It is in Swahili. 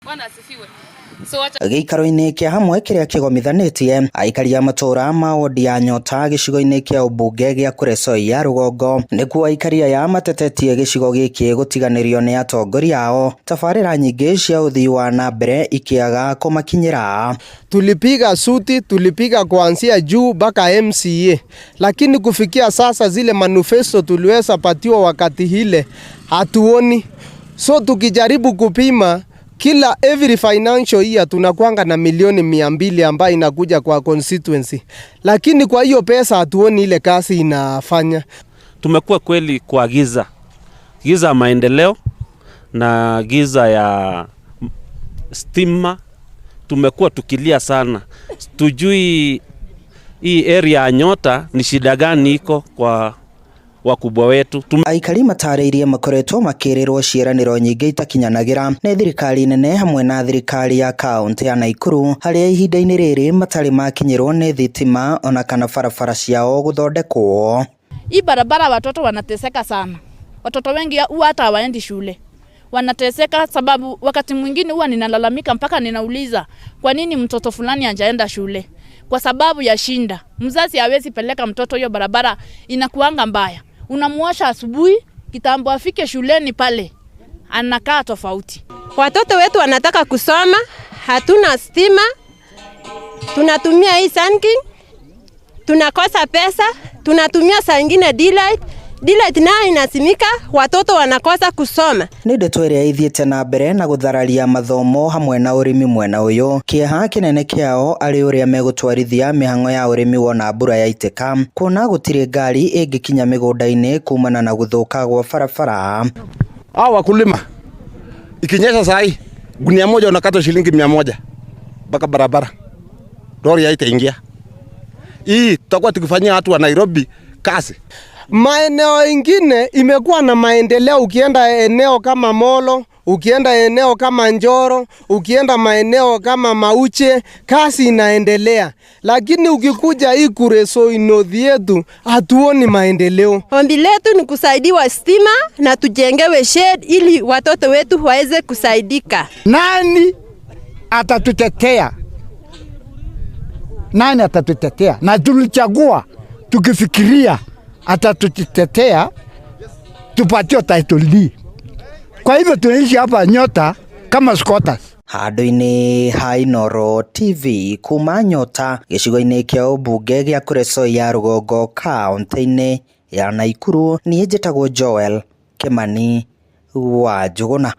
Bwana asifiwe. Gĩikaro-inĩ kĩa hamwe kĩrĩa kĩgomithanĩtie aikari a matũra ma wodi ya Nyota gĩcigo-inĩ kĩa ũmbunge gĩa Kuresoi ya rũgongo nĩkuo aikari aya matetetie gĩcigo gĩkĩ gũtiganĩrio nĩ atongoria ao, tabarĩra nyingĩ cia ũthii wa na mbere ikĩaga kũmakinyĩra. Tulipiga suti, tulipiga kuanzia juu mpaka MCA, lakini kufikia sasa zile manifesto tuliweza patiwa wakati hile hatuoni. So tukijaribu kupima every financial year tunakuanga na milioni 200 ambayo inakuja kwa constituency, lakini kwa hiyo pesa hatuoni ile kazi inafanya. Tumekuwa kweli kwa giza maendeleo na giza ya stima, tumekuwa tukilia sana. Tujui hii area ya Nyota ni shida gani iko kwa wakubwa wetu. Aikari matareirie makoretwo makĩrĩrwo ciĩranĩro nyingĩ itakinyanagira nĩ thirikari nene hamwe na thirikari ya kaunti ya Naikuru, harĩa ihinda-inĩ rĩrĩ matarĩ makinyĩrwo nĩ thitima ona kana barabara ciao gũthondekwo. Hii barabara watoto wanateseka sana. Watoto wengi huwa hata hawaendi shule. Wanateseka sababu wakati mwingine huwa ninalalamika mpaka ninauliza kwa nini mtoto fulani hajaenda shule? Kwa sababu ya shinda. Mzazi hawezi peleka mtoto, hiyo barabara inakuanga mbaya. Unamuosha asubuhi, kitambo afike shuleni pale anakaa tofauti. Watoto wetu wanataka kusoma, hatuna stima, tunatumia hii Sunking, tunakosa pesa, tunatumia saa nyingine daylight nayo inasimika, watoto wanakosa kusoma. Nĩ ndeto ĩrĩa ithiĩte na mbere na gũthararia mathomo hamwe na ũrĩmi mwena ũyũ. Kĩeha kĩnene kĩao arĩ ũrĩa megũtwarithia mĩhang'o ya ũrĩmi wona mbura yaitĩka, kuona gũtirĩ ngari ĩngĩkinya mĩgũnda-inĩ kumana na gũthũka gwa barabara. Wakulima ikinyesha sahi gunia moja unakata shilingi 100 mpaka barabara lori haitaingia. Hii tutakuwa tukifanyia watu wa Nairobi kazi. Maeneo ingine imekuwa na maendeleo, ukienda eneo kama Molo, ukienda eneo kama Njoro, ukienda maeneo kama Mauche, kazi inaendelea. Lakini ukikuja hii Kuresoi North yetu hatuoni maendeleo. Ombi letu ni kusaidiwa stima na tujengewe shed ili watoto wetu waweze kusaidika. Nani atatutetea? Nani atatutetea? Na tulichagua tukifikiria atatutetea tupatio title deed. Kwa hivyo tunaishi hapa Nyota kama squatters. Handũ-inĩ ha Inooro TV kuma Nyota gĩcigo-inĩ kĩa ũmbunge gĩa Kuresoi ya rũgongo kaunti-inĩ ya Naikuru, niĩ njĩtagwo Joel Kimani wa Njũgũna.